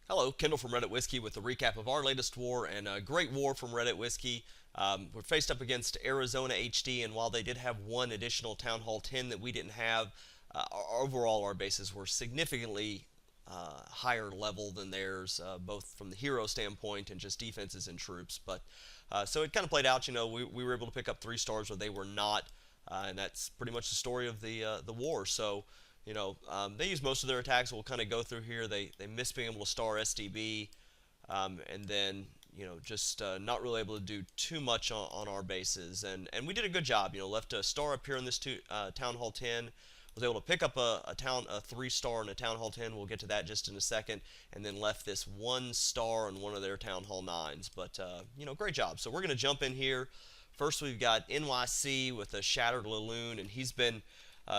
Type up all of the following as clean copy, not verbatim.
Hello, Kendall from Reddit Whiskey with a recap of our latest war and a great war from Reddit Whiskey. We're faced up against Arizona HD, and while they did have one additional Town Hall 10 that we didn't have, overall our bases were significantly higher level than theirs, both from the hero standpoint and just defenses and troops. But so it kind of played out. We were able to pick up 3 stars where they were not, and that's pretty much the story of the war. So they use most of their attacks. We'll kind of go through here. They miss being able to star SDB, and then just not really able to do too much on our bases. And we did a good job. Left a star up here in this Town Hall 10. Was able to pick up a 3 star and a Town Hall 10. We'll get to that just in a second. And then left this 1 star on one of their Town Hall 9s. But great job. So we're gonna jump in here. First, we've got NYC with a shattered LaLoon, and he's been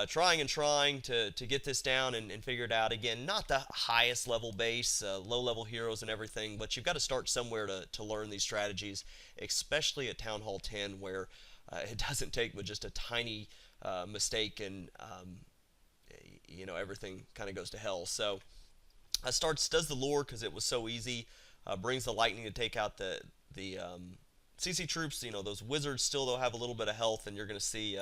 trying and trying to get this down and figure it out. Again, not the highest level base, low level heroes and everything, but you've got to start somewhere to learn these strategies, especially at Town Hall 10, where it doesn't take but just a tiny mistake and everything kind of goes to hell. So does the lure because it was so easy, brings the lightning to take out the CC troops. Those wizards still though have a little bit of health, and you're going to see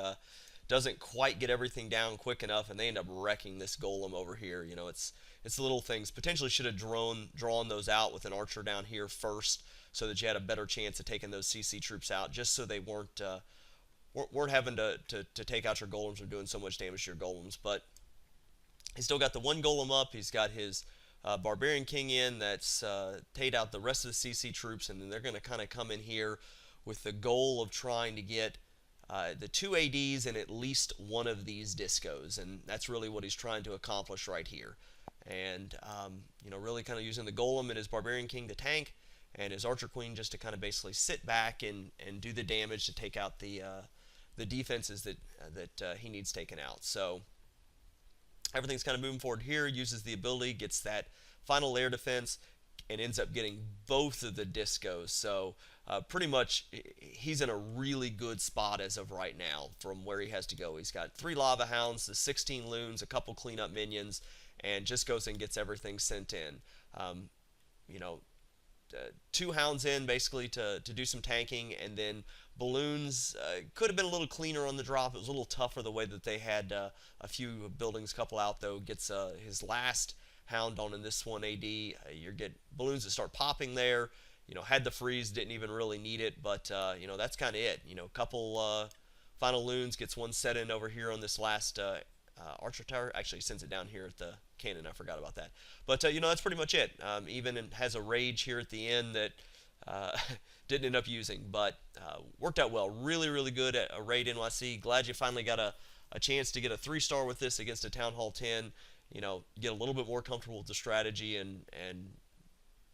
doesn't quite get everything down quick enough, and they end up wrecking this golem over here. It's the little things. Potentially should have drawn those out with an archer down here first, so that you had a better chance of taking those CC troops out, just so they weren't having to take out your golems or doing so much damage to your golems. But he's still got the one golem up. He's got his Barbarian King in that's paid out the rest of the CC troops, and then they're going to kind of come in here with the goal of trying to get the 2 ADs and at least one of these discos, and that's really what he's trying to accomplish right here. And really kind of using the golem and his Barbarian King to tank, and his Archer Queen just to kind of basically sit back and do the damage to take out the defenses that he needs taken out. So everything's kind of moving forward here. Uses the ability, gets that final layer defense, and ends up getting both of the discos. So pretty much he's in a really good spot as of right now from where he has to go. He's got 3 lava hounds, the 16 loons, a couple cleanup minions, and just goes and gets everything sent in. You know, 2 hounds in basically to do some tanking, and then balloons could have been a little cleaner on the drop. It was a little tougher the way that they had a few buildings couple out though. Gets his last hound on in this one AD. You get balloons that start popping there. Had the freeze, didn't even really need it, but that's kind of it. Couple final loons, gets one set in over here on this last archer tower. Actually sends it down here at the cannon. I forgot about that. But that's pretty much it. Even has a rage here at the end that didn't end up using, but worked out well. Really, really good at a raid NYC. Glad you finally got a chance to get a 3-star with this against a Town Hall 10. Get a little bit more comfortable with the strategy and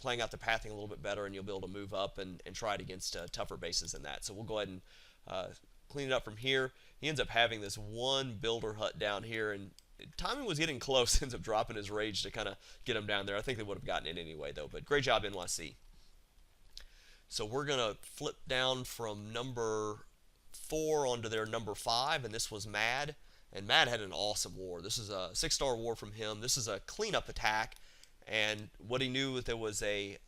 playing out the pathing a little bit better, and you'll be able to move up and try it against tougher bases than that. So we'll go ahead and clean it up from here. He ends up having this one builder hut down here, and timing was getting close. Ends up dropping his rage to kind of get him down there. I think they would have gotten it anyway, though. But great job, NYC. So we're going to flip down from number 4 onto their number 5, and this was Mad. And Mad had an awesome war. This is a 6-star war from him. This is a cleanup attack, and what he knew was there was a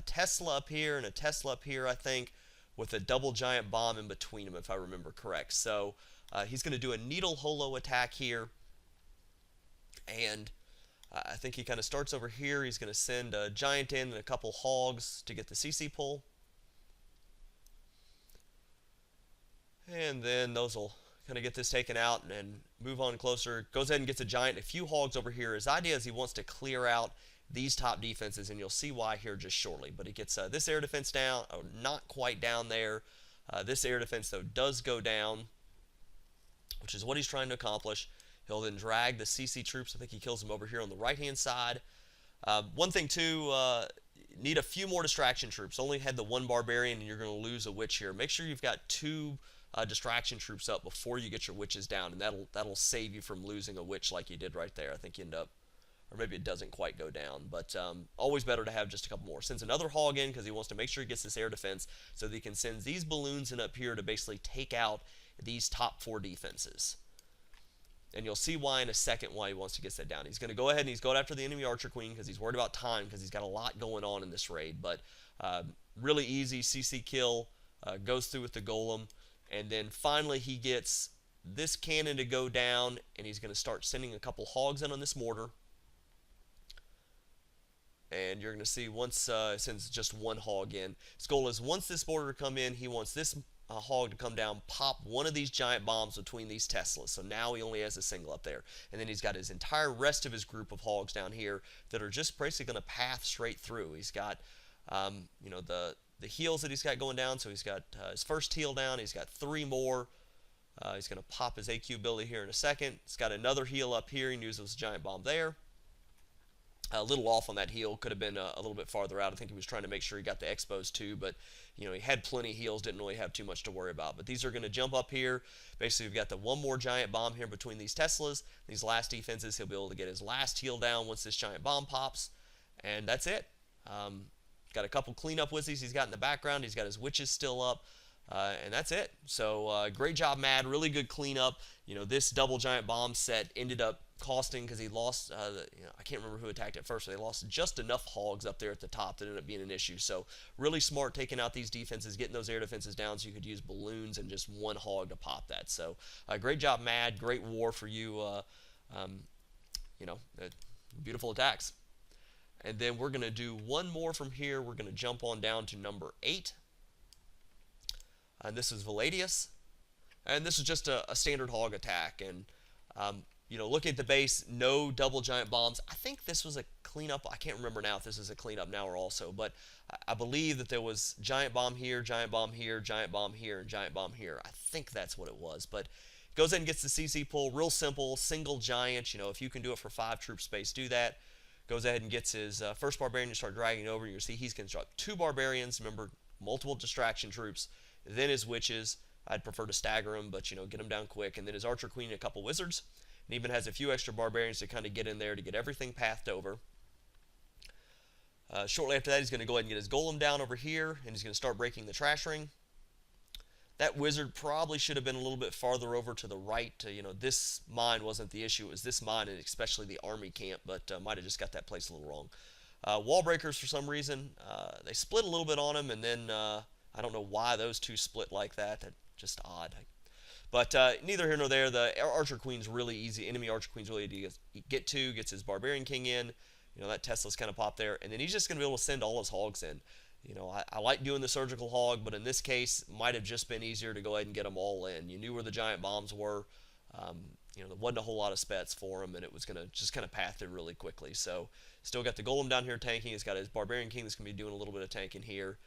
Tesla up here and a Tesla up here, I think, with a double giant bomb in between them, if I remember correct. So he's going to do a needle HoLo attack here, and I think he kind of starts over here. He's going to send a giant in and a couple hogs to get the CC pull, and then those will kind of get this taken out and move on closer. Goes ahead and gets a giant, a few hogs over here. His idea is he wants to clear out these top defenses, and you'll see why here just shortly. But he gets this air defense down, not quite down there. This air defense, though, does go down, which is what he's trying to accomplish. He'll then drag the CC troops. I think he kills them over here on the right-hand side. One thing, too, need a few more distraction troops. Only had the 1 barbarian, and you're going to lose a witch here. Make sure you've got 2 distraction troops up before you get your witches down, and that'll save you from losing a witch like you did right there. I think you end up, or maybe it doesn't quite go down, but always better to have just a couple more. Sends another hog in because he wants to make sure he gets this air defense so that he can send these balloons in up here to basically take out these top 4 defenses. And you'll see why in a second why he wants to get that down. He's going to go ahead and he's going after the enemy Archer Queen because he's worried about time because he's got a lot going on in this raid. But really easy CC kill, goes through with the Golem. And then finally he gets this cannon to go down, and he's going to start sending a couple Hogs in on this mortar. And you're going to see once sends just one Hog in. His goal is once this mortar to come in, he wants this Hog to come down, pop one of these giant bombs between these Teslas. So now he only has a single up there. And then he's got his entire rest of his group of Hogs down here that are just basically going to path straight through. He's got, you know, the heals that he's got going down. So he's got his first heal down. He's got 3 more. He's going to pop his AQ ability here in a second. He's got another heal up here. He uses a giant bomb there. A little off on that heal, could have been a little bit farther out. I think he was trying to make sure he got the expos too, but you know, he had plenty of heals, didn't really have too much to worry about. But these are going to jump up here. Basically, we've got the one more giant bomb here between these Teslas. These last defenses, he'll be able to get his last heal down once this giant bomb pops, and that's it. Got a couple cleanup wizzies he's got in the background. He's got his witches still up. And that's it. So great job, Mad. Really good cleanup. You know, this double giant bomb set ended up costing because he lost. You know, I can't remember who attacked at first. But they lost just enough Hogs up there at the top that ended up being an issue. So really smart taking out these defenses, getting those air defenses down, so you could use balloons and just one Hog to pop that. So great job, Mad. Great war for you. You know, beautiful attacks. And then we're going to do one more from here. We're going to jump on down to number 8. And this is Valadius. And this is just a standard Hog attack. And, you know, looking at the base, no double giant bombs. I think this was a cleanup. I can't remember now if this is a cleanup now or also. But I believe that there was giant bomb here, giant bomb here, giant bomb here, and giant bomb here. I think that's what it was. But goes in and gets the CC pull. Real simple, single giant. You know, if you can do it for 5 troop space, do that. Goes ahead and gets his first Barbarian to start dragging over. You'll see he's going to drop 2 Barbarians. Remember, multiple distraction troops. Then his witches. I'd prefer to stagger them, but, you know, get them down quick. And then his Archer Queen and a couple wizards. And even has a few extra barbarians to kind of get in there to get everything pathed over. Shortly after that, he's going to go ahead and get his golem down over here, and he's going to start breaking the trash ring. That wizard probably should have been a little bit farther over to the right. You know, this mine wasn't the issue. It was this mine, and especially the army camp, but might have just got that place a little wrong. Wall breakers, for some reason, they split a little bit on him, and then I don't know why those two split like that. That's just odd. But neither here nor there. The Archer Queen's really easy. Enemy Archer Queen's really easy to get to. Gets his Barbarian King in. You know, that Tesla's kind of popped there. And then he's just going to be able to send all his Hogs in. You know, I like doing the surgical Hog, but in this case, it might have just been easier to go ahead and get them all in. You knew where the giant bombs were. You know, there wasn't a whole lot of spets for him, and it was going to just kind of path it really quickly. So, still got the Golem down here tanking. He's got his Barbarian King that's going to be doing a little bit of tanking here.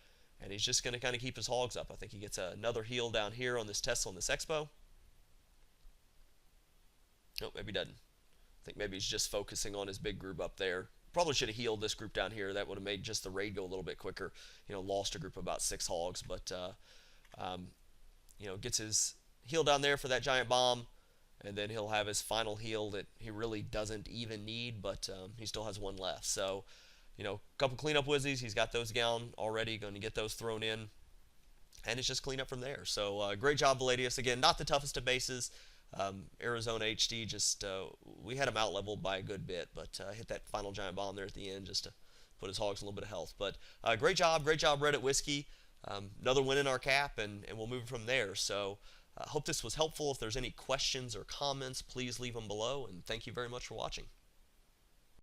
And he's just going to kind of keep his Hogs up. I think he gets another heal down here on this Tesla and this Expo. Oh, maybe he doesn't. I think maybe he's just focusing on his big group up there. Probably should have healed this group down here. That would have made just the raid go a little bit quicker. You know, lost a group of about 6 Hogs. But, you know, gets his heal down there for that giant bomb. And then he'll have his final heal that he really doesn't even need. But he still has 1 left. So, you know, a couple cleanup wizzies. He's got those down already. Going to get those thrown in. And it's just clean up from there. So, great job, Valadius. Again, not the toughest of bases. Arizona HD, just we had him out leveled by a good bit, but hit that final giant bomb there at the end just to put his Hogs a little bit of health. But great job, Reddit Whiskey. Another win in our cap, and we'll move from there. So I hope this was helpful. If there's any questions or comments, please leave them below, and thank you very much for watching.